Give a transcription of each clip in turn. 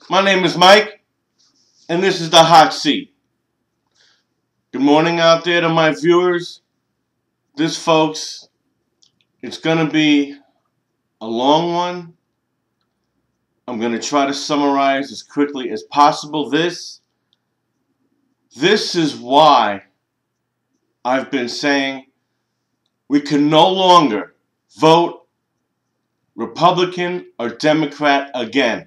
My name is Mike, and this is the Hot Seat. Good morning out there to my viewers. This, folks, it's going to be a long one. I'm going to try to summarize as quickly as possible. This is why I've been saying we can no longer vote Republican or Democrat again.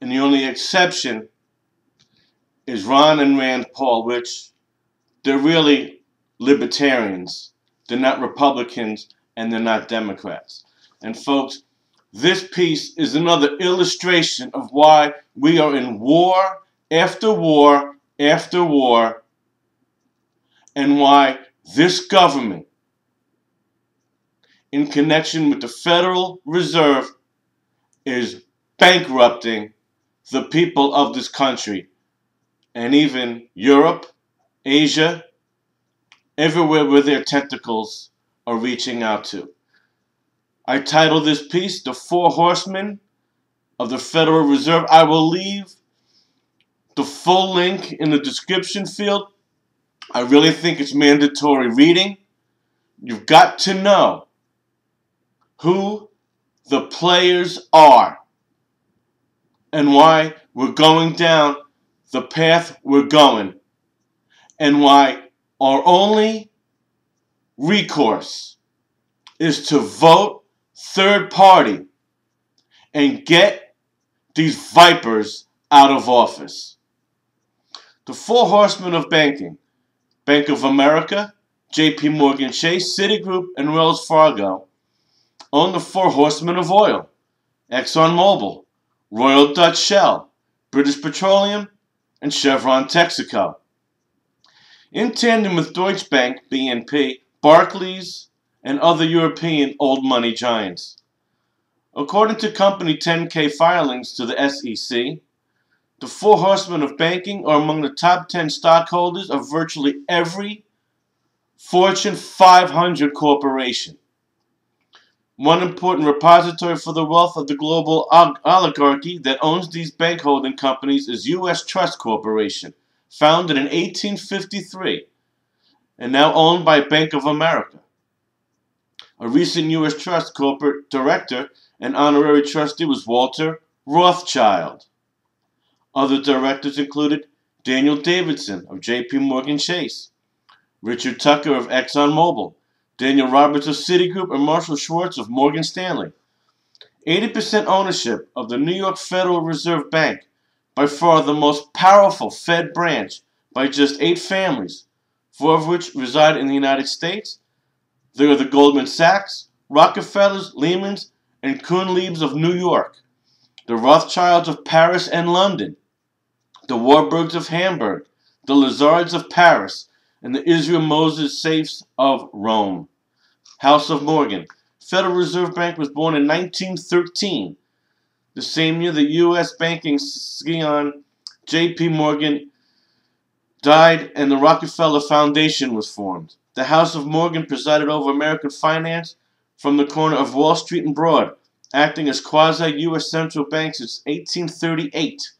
And the only exception is Ron and Rand Paul, which they're really libertarians. They're not Republicans and they're not Democrats. And folks, this piece is another illustration of why we are in war after war after war, and why this government, in connection with the Federal Reserve, is bankrupting the people of this country, and even Europe, Asia, everywhere where their tentacles are reaching out to. I titled this piece, The Four Horsemen of the Federal Reserve. I will leave the full link in the description field. I really think it's mandatory reading. You've got to know who the players are and why we're going down the path we're going, and why our only recourse is to vote third party and get these vipers out of office. The four horsemen of banking, Bank of America, J.P. Morgan Chase, Citigroup, and Wells Fargo, own the four horsemen of oil: ExxonMobil, Royal Dutch Shell, British Petroleum, and Chevron Texaco. In tandem with Deutsche Bank, BNP, Barclays, and other European old money giants. According to company 10-K filings to the SEC, the four horsemen of banking are among the top 10 stockholders of virtually every Fortune 500 corporation. One important repository for the wealth of the global oligarchy that owns these bank holding companies is U.S. Trust Corporation, founded in 1853 and now owned by Bank of America. A recent U.S. Trust corporate director and honorary trustee was Walter Rothschild. Other directors included Daniel Davidson of J.P. Morgan Chase, Richard Tucker of ExxonMobil, Daniel Roberts of Citigroup, and Marshall Schwartz of Morgan Stanley. 80% ownership of the New York Federal Reserve Bank, by far the most powerful Fed branch, by just 8 families, 4 of which reside in the United States. They are the Goldman Sachs, Rockefellers, Lehmans, and Kuhn-Liebs of New York, the Rothschilds of Paris and London, the Warburgs of Hamburg, the Lazards of Paris, and the Israel Moses Safes of Rome. House of Morgan. Federal Reserve Bank was born in 1913, the same year the U.S. banking scion J.P. Morgan died and the Rockefeller Foundation was formed. The House of Morgan presided over American finance from the corner of Wall Street and Broad, acting as quasi-U.S. central bank since 1838,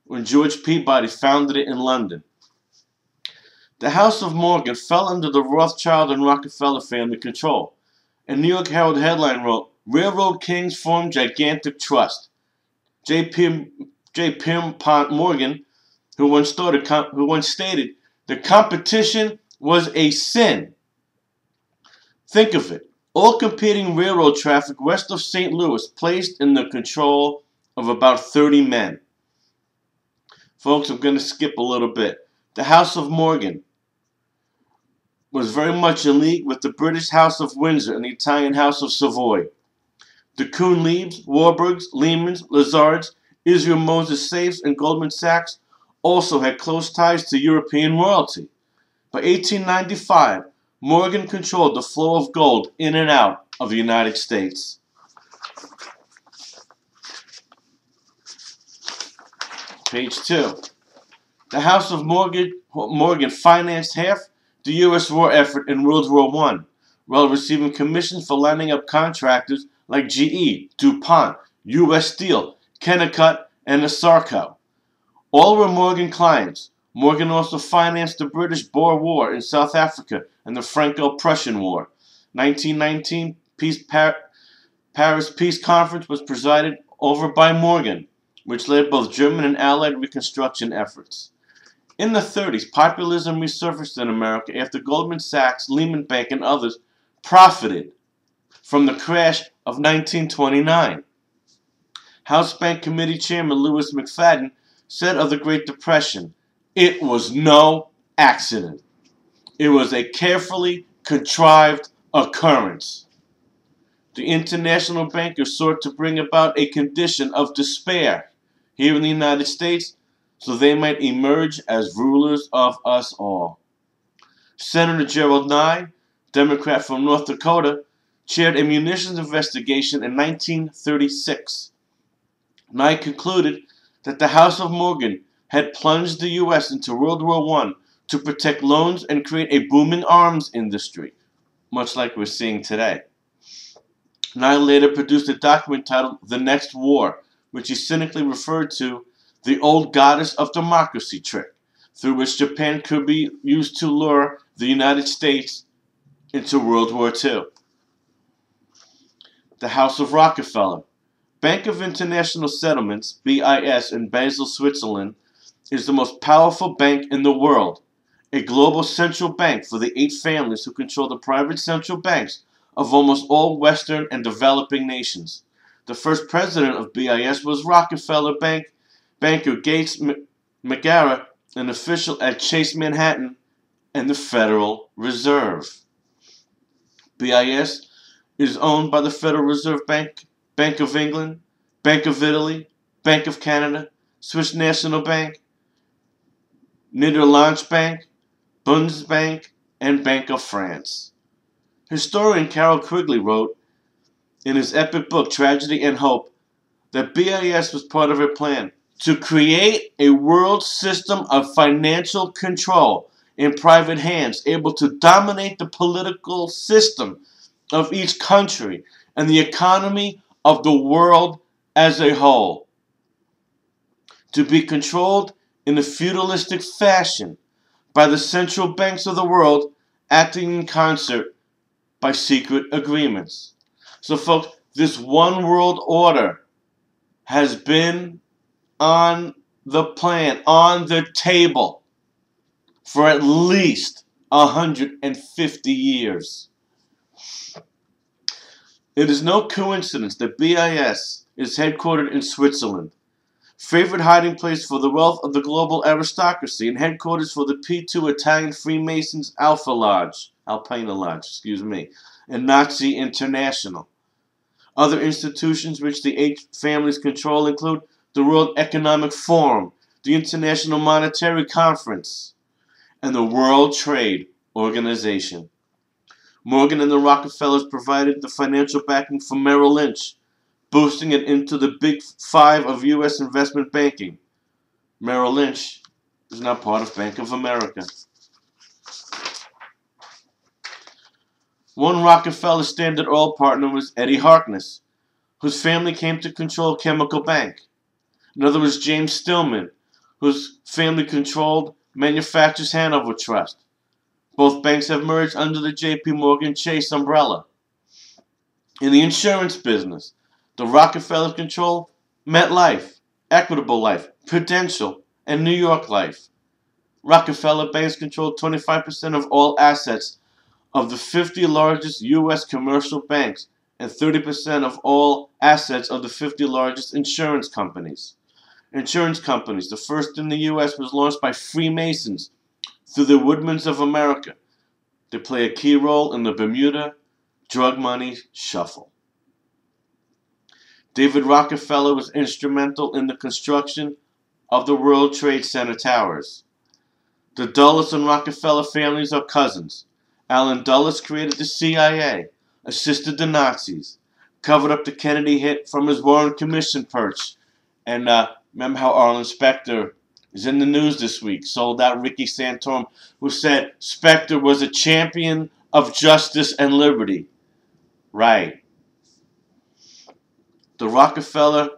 when George Peabody founded it in London. The House of Morgan fell under the Rothschild and Rockefeller family control. A New York Herald headline wrote, "Railroad Kings Form Gigantic Trust." J.P. Morgan, who once stated, "The competition was a sin." Think of it. All competing railroad traffic west of St. Louis placed in the control of about 30 men. Folks, I'm going to skip a little bit. The House of Morgan was very much in league with the British House of Windsor and the Italian House of Savoy. The Kuhn-Liebs, Warburgs, Lehmans, Lazards, Israel Moses Safes, and Goldman Sachs also had close ties to European royalty. By 1895, Morgan controlled the flow of gold in and out of the United States. Page 2. The House of Morgan financed half the U.S. war effort in World War I, while receiving commissions for lining up contractors like GE, DuPont, U.S. Steel, Kennecott, and the Sarko. All were Morgan clients. Morgan also financed the British Boer War in South Africa and the Franco-Prussian War. 1919 Paris Peace Conference was presided over by Morgan, which led both German and Allied reconstruction efforts. In the 30s, populism resurfaced in America after Goldman Sachs, Lehman Bank, and others profited from the crash of 1929. House Bank Committee Chairman Louis McFadden said of the Great Depression, "It was no accident. It was a carefully contrived occurrence." The international bankers sought to bring about a condition of despair here in the United States so they might emerge as rulers of us all. Senator Gerald Nye, Democrat from North Dakota, chaired a munitions investigation in 1936. Nye concluded that the House of Morgan had plunged the U.S. into World War I to protect loans and create a booming arms industry, much like we're seeing today. Nye later produced a document titled The Next War, which he cynically referred to the old goddess of democracy trick, through which Japan could be used to lure the United States into World War II. The House of Rockefeller. Bank of International Settlements, BIS, in Basel, Switzerland, is the most powerful bank in the world, a global central bank for the 8 families who control the private central banks of almost all Western and developing nations. The first president of BIS was Rockefeller banker Gates McGarrah, an official at Chase Manhattan and the Federal Reserve. BIS is owned by the Federal Reserve Bank, Bank of England, Bank of Italy, Bank of Canada, Swiss National Bank, Nederlandsche Bank, Bundesbank, and Bank of France. Historian Carol Quigley wrote in his epic book Tragedy and Hope that BIS was part of a plan to create a world system of financial control in private hands, able to dominate the political system of each country and the economy of the world as a whole, to be controlled in a feudalistic fashion by the central banks of the world acting in concert by secret agreements. So folks, this one world order has been on the plan, on the table, for at least 150 years. It is no coincidence that BIS is headquartered in Switzerland, favorite hiding place for the wealth of the global aristocracy and headquarters for the P2 Italian Freemasons Alpina Lodge, and Nazi International. Other institutions which the 8 families control include the World Economic Forum, the International Monetary Conference, and the World Trade Organization. Morgan and the Rockefellers provided the financial backing for Merrill Lynch, boosting it into the Big 5 of U.S. investment banking. Merrill Lynch is now part of Bank of America. One Rockefeller Standard Oil partner was Eddie Harkness, whose family came to control Chemical Bank. Another was James Stillman, whose family controlled Manufacturers Hanover Trust. Both banks have merged under the J.P. Morgan Chase umbrella. In the insurance business, the Rockefellers control MetLife, Equitable Life, Prudential, and New York Life. Rockefeller banks control 25% of all assets of the 50 largest U.S. commercial banks and 30% of all assets of the 50 largest insurance companies. Insurance companies, the first in the U.S., was launched by Freemasons through the Woodmans of America. They play a key role in the Bermuda drug money shuffle. David Rockefeller was instrumental in the construction of the World Trade Center towers. The Dulles and Rockefeller families are cousins. Allen Dulles created the CIA, assisted the Nazis, covered up the Kennedy hit from his Warren Commission perch. And remember how Arlen Specter is in the news this week, sold out Ricky Santorum, who said Specter was a champion of justice and liberty. Right. The Rockefeller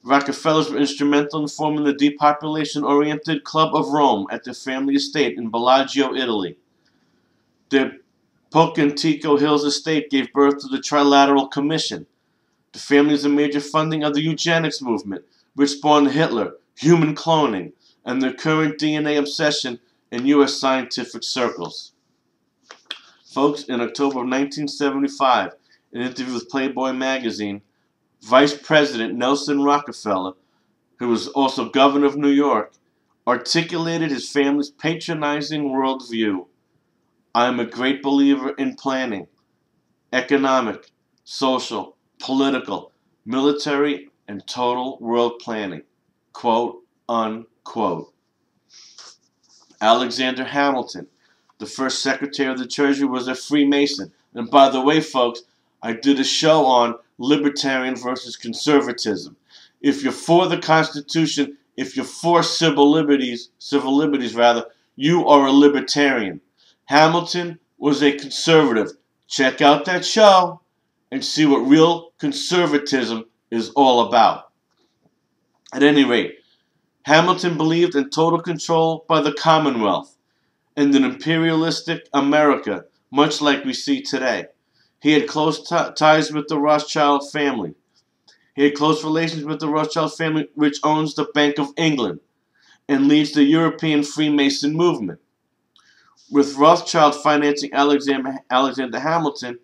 Rockefellers were instrumental in forming the depopulation-oriented Club of Rome at their family estate in Bellagio, Italy. Their Pocantico Hills estate gave birth to the Trilateral Commission. The family is a major funding of the eugenics movement, which spawned Hitler, human cloning, and the current DNA obsession in U.S. scientific circles. Folks, in October of 1975, in an interview with Playboy magazine, Vice President Nelson Rockefeller, who was also governor of New York, articulated his family's patronizing worldview. I am a great believer in planning, economic, social, political, military, and total world planning. Quote, unquote. Alexander Hamilton, the first Secretary of the Treasury, was a Freemason. And by the way, folks, I did a show on libertarian versus conservatism. If you're for the Constitution, if you're for civil liberties, you are a libertarian. Hamilton was a conservative. Check out that show and see what real conservatism is all about. At any rate, Hamilton believed in total control by the Commonwealth and an imperialistic America, much like we see today. He had close ties with the Rothschild family. He had close relations with the Rothschild family, which owns the Bank of England and leads the European Freemason movement. With Rothschild financing Alexander Hamilton,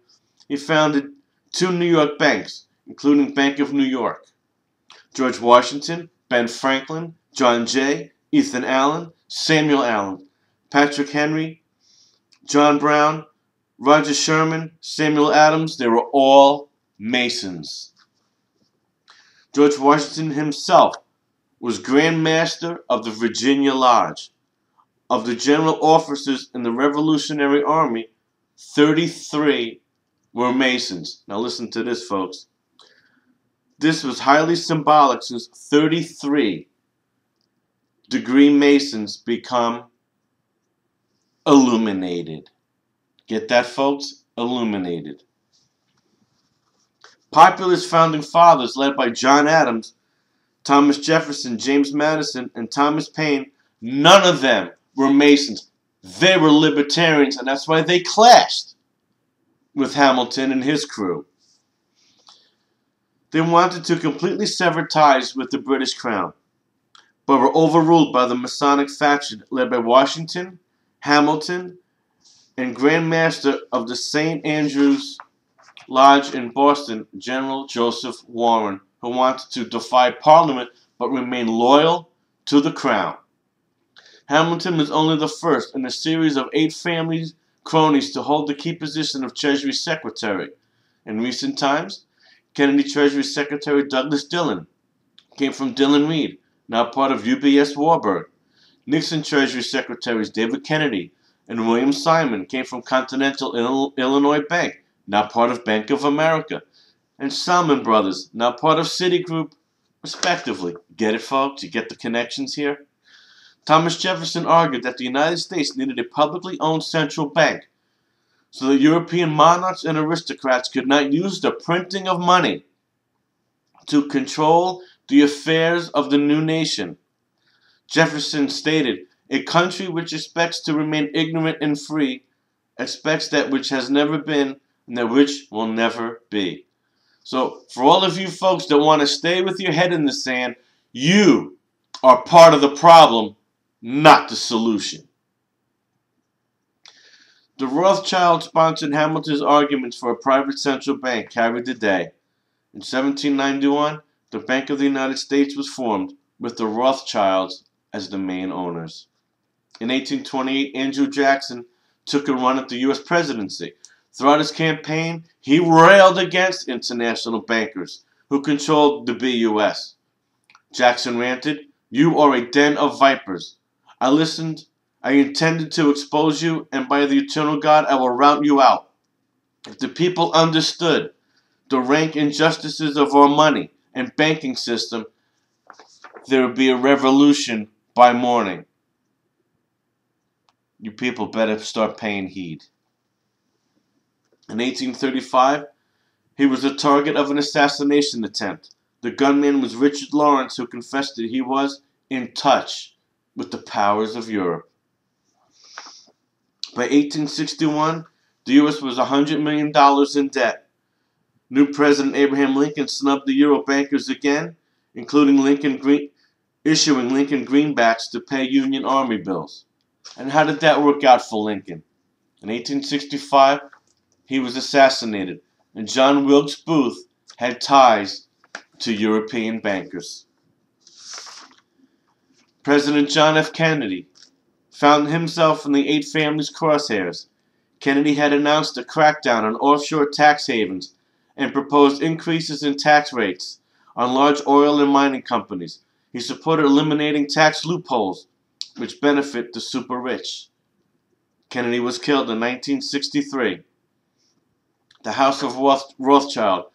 he founded 2 New York banks, including Bank of New York. George Washington, Ben Franklin, John Jay, Ethan Allen, Samuel Allen, Patrick Henry, John Brown, Roger Sherman, Samuel Adams, they were all Masons. George Washington himself was Grand Master of the Virginia Lodge. Of the general officers in the Revolutionary Army, 33 were Masons. Now listen to this, folks. This was highly symbolic since 33 degree Masons become illuminated. Get that, folks? Illuminated. Populist founding fathers led by John Adams, Thomas Jefferson, James Madison, and Thomas Paine, none of them were Masons. They were libertarians, and that's why they clashed with Hamilton and his crew. They wanted to completely sever ties with the British Crown, but were overruled by the Masonic faction led by Washington, Hamilton, and Grand Master of the St. Andrew's Lodge in Boston, General Joseph Warren, who wanted to defy Parliament but remain loyal to the Crown. Hamilton was only the first in a series of 8 family cronies to hold the key position of Treasury Secretary. In recent times, Kennedy Treasury Secretary Douglas Dillon came from Dillon Reed, now part of UBS Warburg. Nixon Treasury Secretaries David Kennedy and William Simon came from Continental Illinois Bank, now part of Bank of America, and Salmon Brothers, now part of Citigroup, respectively. Get it, folks? You get the connections here? Thomas Jefferson argued that the United States needed a publicly owned central bank so that European monarchs and aristocrats could not use the printing of money to control the affairs of the new nation. Jefferson stated, "A country which expects to remain ignorant and free expects that which has never been and that which will never be." So, for all of you folks that want to stay with your head in the sand, you are part of the problem, not the solution. The Rothschilds sponsored Hamilton's arguments for a private central bank carried the day. In 1791, the Bank of the United States was formed, with the Rothschilds as the main owners. In 1828, Andrew Jackson took a run at the U.S. presidency. Throughout his campaign, he railed against international bankers who controlled the BUS. Jackson ranted, "You are a den of vipers. I listened. I intended to expose you, and by the eternal God, I will rout you out. If the people understood the rank injustices of our money and banking system, there would be a revolution by morning. You people better start paying heed." In 1835, he was the target of an assassination attempt. The gunman was Richard Lawrence, who confessed that he was in touch with the powers of Europe. By 1861, the U.S. was $100 million in debt. New President Abraham Lincoln snubbed the Euro bankers again, including issuing Lincoln greenbacks to pay Union Army bills. And how did that work out for Lincoln? In 1865, he was assassinated, and John Wilkes Booth had ties to European bankers. President John F. Kennedy found himself in the eight families' crosshairs. Kennedy had announced a crackdown on offshore tax havens and proposed increases in tax rates on large oil and mining companies. He supported eliminating tax loopholes, which benefit the super rich. Kennedy was killed in 1963. The House of Rothschild,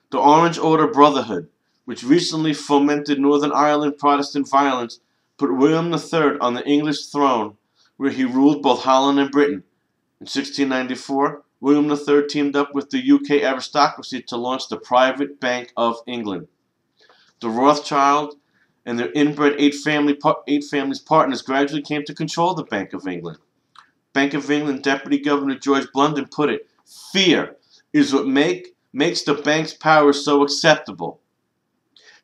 the Orange Order Brotherhood, which recently fomented Northern Ireland Protestant violence, put William III on the English throne, where he ruled both Holland and Britain. In 1694, William III teamed up with the UK aristocracy to launch the Private Bank of England. The Rothschilds and their inbred eight families partners gradually came to control the Bank of England. Bank of England Deputy Governor George Blunden put it, "Fear is what makes the bank's power so acceptable.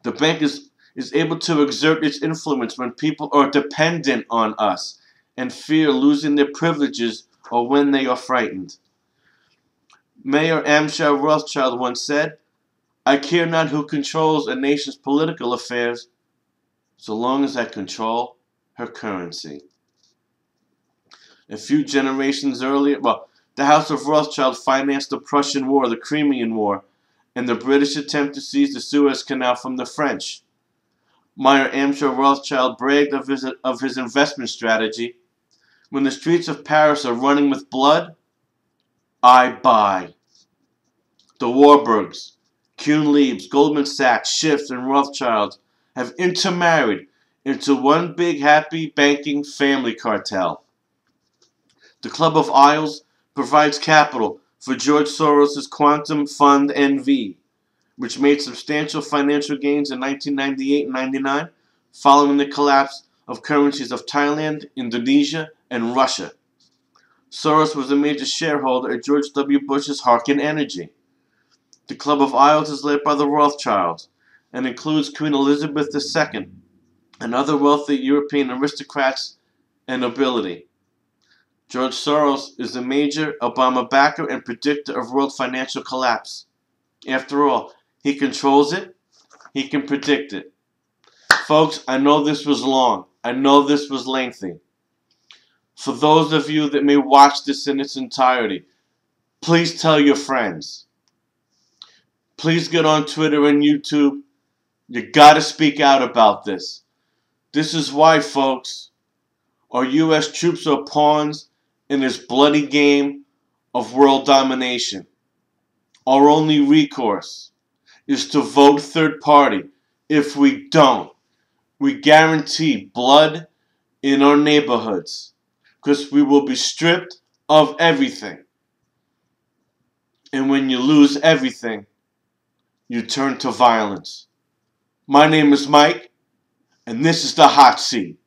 The bank is able to exert its influence when people are dependent on us and fear losing their privileges or when they are frightened." Mayor Amschel Rothschild once said, "I care not who controls a nation's political affairs, so long as I control her currency." A few generations earlier, the House of Rothschild financed the Prussian War, the Crimean War, and the British attempt to seize the Suez Canal from the French. Mayor Amschel Rothschild bragged of his investment strategy. "When the streets of Paris are running with blood, I buy." The Warburgs, Kuhn-Liebs, Goldman Sachs, Schiff, and Rothschilds have intermarried into one big happy banking family cartel. The Club of Isles provides capital for George Soros' quantum fund NV, which made substantial financial gains in 1998 and 99 following the collapse of currencies of Thailand, Indonesia, and Russia. Soros was a major shareholder at George W. Bush's Harkin Energy. The Club of Isles is led by the Rothschilds and includes Queen Elizabeth II and other wealthy European aristocrats and nobility. George Soros is a major Obama backer and predictor of world financial collapse. After all, he controls it, he can predict it. Folks, I know this was long. I know this was lengthy. For those of you that may watch this in its entirety, please tell your friends. Please get on Twitter and YouTube. You gotta speak out about this. This is why, folks, our U.S. troops are pawns in this bloody game of world domination. Our only recourse is to vote third party. If we don't, we guarantee blood in our neighborhoods, because we will be stripped of everything. And when you lose everything, you turn to violence. My name is Mike, and this is the Hot Seat.